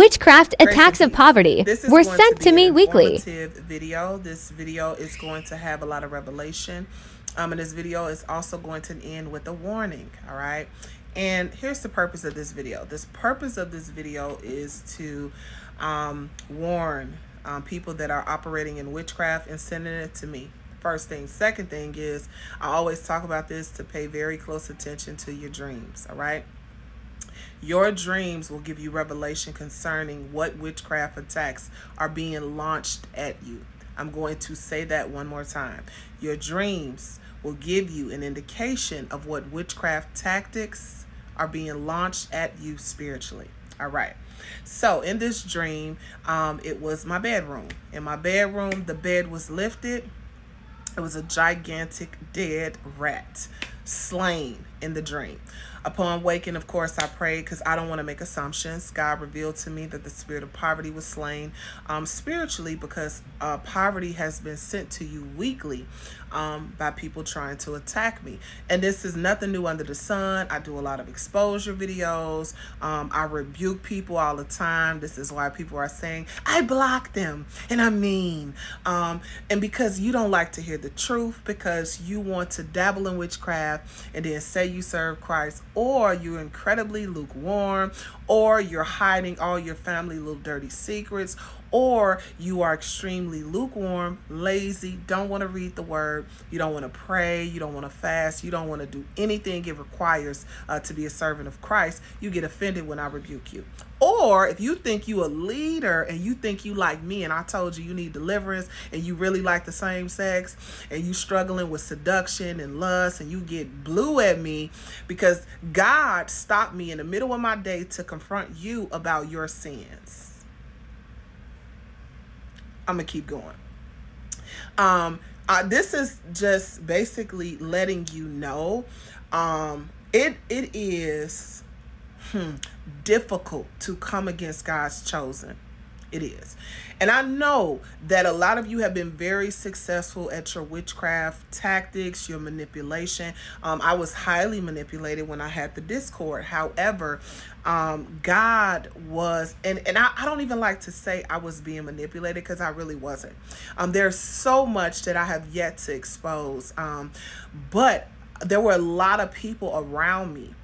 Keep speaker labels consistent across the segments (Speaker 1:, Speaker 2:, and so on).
Speaker 1: Witchcraft attacks of poverty were sent to me weekly.
Speaker 2: Video. This video is going to have a lot of revelation. And this video is also going to end with a warning. All right. And here's the purpose of this video. This purpose of this video is to warn people that are operating in witchcraft and sending it to me. First thing. Second thing is, I always talk about this, to pay very close attention to your dreams. All right. Your dreams will give you revelation concerning what witchcraft attacks are being launched at you. I'm going to say that one more time. Your dreams will give you an indication of what witchcraft tactics are being launched at you spiritually. All right. So in this dream, it was my bedroom. In my bedroom, the bed was lifted. It was a gigantic dead rat slain in the dream. Upon waking, of course, I prayed because I don't want to make assumptions. God revealed to me that the spirit of poverty was slain spiritually, because poverty has been sent to you weekly by people trying to attack me. And this is nothing new under the sun. I do a lot of exposure videos. I rebuke people all the time. This is why people are saying, I block them and I'm mean. And because you don't like to hear the truth, because you want to dabble in witchcraft and then say you serve Christ, or you're incredibly lukewarm, or you're hiding all your family little dirty secrets, or you are extremely lukewarm, lazy, don't want to read the word, you don't want to pray, you don't want to fast, you don't want to do anything it requires to be a servant of Christ, you get offended when I rebuke you. Or if you think you a leader and you think you like me and I told you you need deliverance and you really like the same sex and you struggling with seduction and lust and you get blue at me because God stopped me in the middle of my day to confront you about your sins. I'm going to keep going. This is just basically letting you know it is difficult to come against God's chosen. It is. And I know that a lot of you have been very successful at your witchcraft tactics, your manipulation. I was highly manipulated when I had the Discord. However, God was, and I don't even like to say I was being manipulated, because I really wasn't. There's so much that I have yet to expose. But there were a lot of people around me.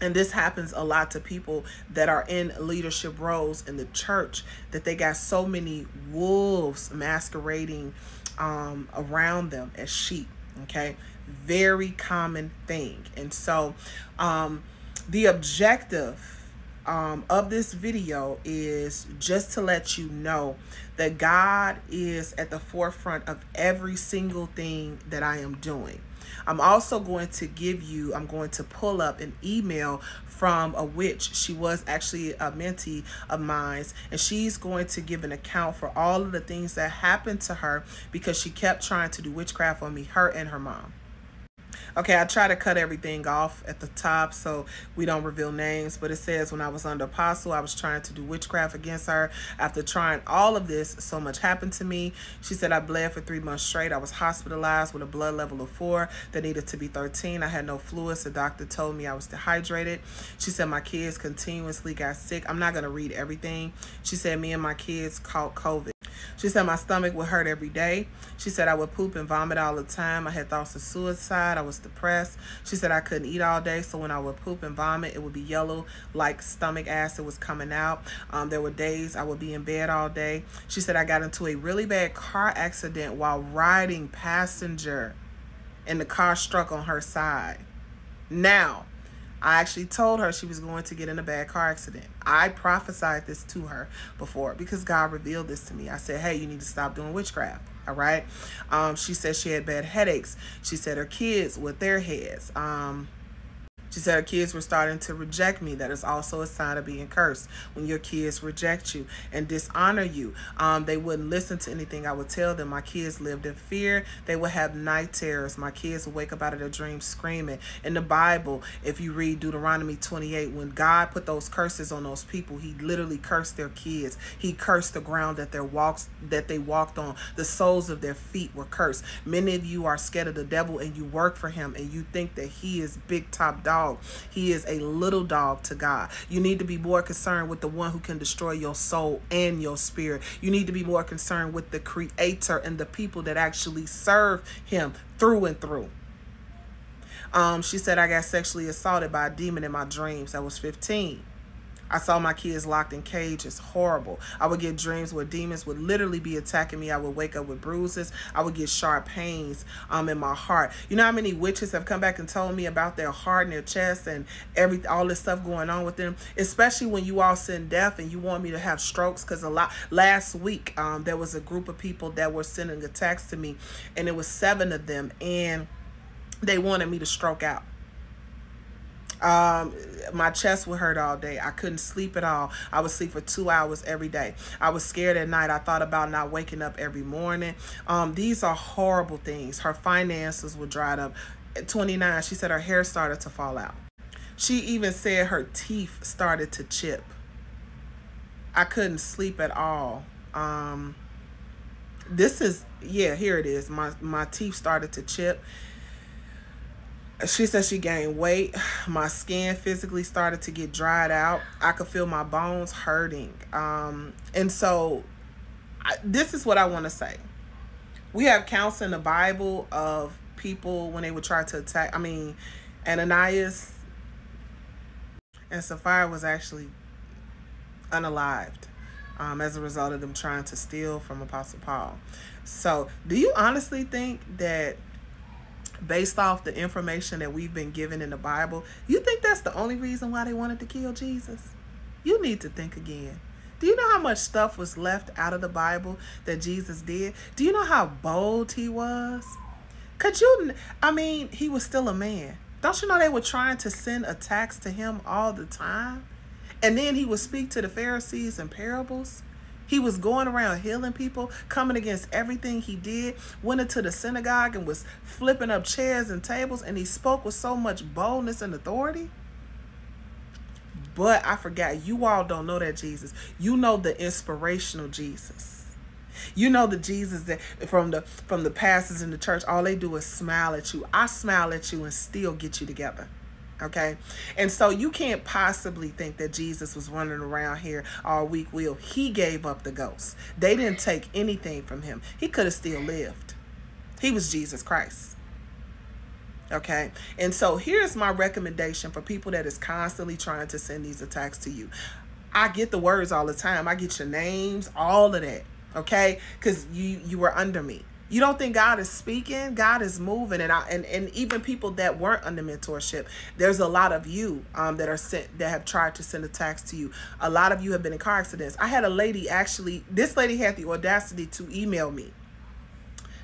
Speaker 2: And this happens a lot to people that are in leadership roles in the church, that they got so many wolves masquerading around them as sheep. Okay, very common thing. And so the objective of this video is just to let you know that God is at the forefront of every single thing that I am doing. I'm also going to I'm going to pull up an email from a witch. She was actually a mentee of mine, and she's going to give an account for all of the things that happened to her because she kept trying to do witchcraft on me, her and her mom. Okay, I try to cut everything off at the top so we don't reveal names, but it says when I was under apostle, I was trying to do witchcraft against her. After trying all of this, so much happened to me. She said I bled for 3 months straight. I was hospitalized with a blood level of 4 that needed to be 13. I had no fluids. The doctor told me I was dehydrated. She said my kids continuously got sick. I'm not going to read everything. She said me and my kids caught COVID. She said my stomach would hurt every day. She said I would poop and vomit all the time. I had thoughts of suicide. I was depressed. She said I couldn't eat all day, so when I would poop and vomit, it would be yellow like stomach acid was coming out. There were days I would be in bed all day. She said I got into a really bad car accident while riding passenger, and the car struck on her side. Now, I actually told her she was going to get in a bad car accident. I prophesied this to her before because God revealed this to me. I said, hey, you need to stop doing witchcraft. All right. She said she had bad headaches. She said her kids with their heads. She said her kids were starting to reject me. That is also a sign of being cursed. When your kids reject you and dishonor you, they wouldn't listen to anything I would tell them. My kids lived in fear. They would have night terrors. My kids would wake up out of their dreams screaming. In the Bible, if you read Deuteronomy 28, when God put those curses on those people, he literally cursed their kids. He cursed the ground that they walked on. The soles of their feet were cursed. Many of you are scared of the devil and you work for him and you think that he is big top dog dog. He is a little dog to God. You need to be more concerned with the one who can destroy your soul and your spirit. You need to be more concerned with the Creator and the people that actually serve him through and through. She said, I got sexually assaulted by a demon in my dreams. I was 15. I saw my kids locked in cages. Horrible. I would get dreams where demons would literally be attacking me. I would wake up with bruises. I would get sharp pains in my heart. You know how many witches have come back and told me about their heart and their chest and all this stuff going on with them, especially when you all send death and you want me to have strokes. Because last week there was a group of people that were sending a text to me, and it was 7 of them, and they wanted me to stroke out. My chest would hurt all day. I couldn't sleep at all. I would sleep for 2 hours every day. I was scared at night. I thought about not waking up every morning. These are horrible things. Her finances were dried up. At 29, she said her hair started to fall out. She even said her teeth started to chip. I couldn't sleep at all. Here it is. My teeth started to chip. She said she gained weight. My skin physically started to get dried out. I could feel my bones hurting. And so this is what I want to say. We have counts in the Bible of people when they would try to attack. Ananias and Sapphira was actually unalived as a result of them trying to steal from Apostle Paul. So do you honestly think that, based off the information that we've been given in the Bible, you think that's the only reason why they wanted to kill Jesus? You need to think again. Do you know how much stuff was left out of the Bible that Jesus did? Do you know how bold he was? He was still a man. Don't you know they were trying to send attacks to him all the time? And then he would speak to the Pharisees in parables. He was going around healing people, coming against everything he did, went into the synagogue and was flipping up chairs and tables, and he spoke with so much boldness and authority. But I forgot, you all don't know that Jesus. You know the inspirational Jesus. You know the Jesus that from the pastors in the church, all they do is smile at you. I smile at you and still get you together. Okay, and so you can't possibly think that Jesus was running around here all weak will. He gave up the ghost. They didn't take anything from him. He could have still lived. He was Jesus Christ. Okay, and so here's my recommendation for people that is constantly trying to send these attacks to you. I get the words all the time. I get your names, all of that. Okay, because you were under me. You don't think God is speaking? God is moving, and even people that weren't under mentorship, there's a lot of you that have tried to send attacks to you. A lot of you have been in car accidents. I had a lady this lady had the audacity to email me.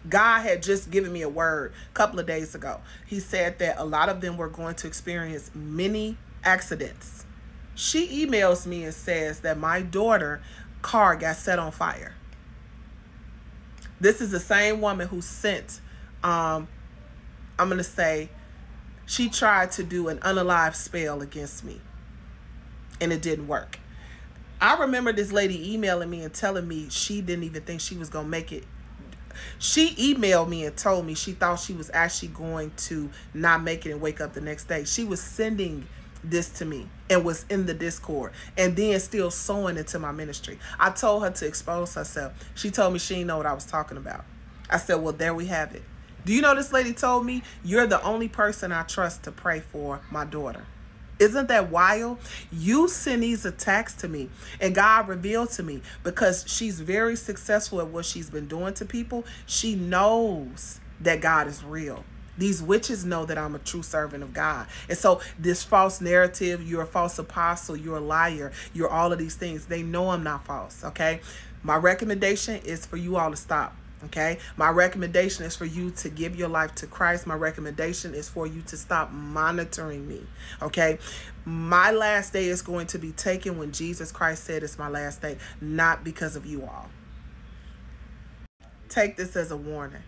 Speaker 2: God had just given me a word a couple of days ago. He said that a lot of them were going to experience many accidents. She emails me and says that my daughter's car got set on fire. This is the same woman who sent, I'm going to say, she tried to do an unalive spell against me, and it didn't work. I remember this lady emailing me and telling me she didn't even think she was going to make it. She emailed me and told me she thought she was actually going to not make it and wake up the next day. She was sending this to me and was in the Discord and then still sowing into my ministry. I told her to expose herself. She told me she didn't know what I was talking about. I said, well, there we have it. Do you know this lady told me, you're the only person I trust to pray for my daughter? Isn't that wild? You send these attacks to me, and God revealed to me, because she's very successful at what she's been doing to people. She knows that God is real. These witches know that I'm a true servant of God. And so this false narrative, you're a false apostle, you're a liar, you're all of these things, they know I'm not false, okay? My recommendation is for you all to stop, okay? My recommendation is for you to give your life to Christ. My recommendation is for you to stop monitoring me, okay? My last day is going to be taken when Jesus Christ said it's my last day, not because of you all. Take this as a warning.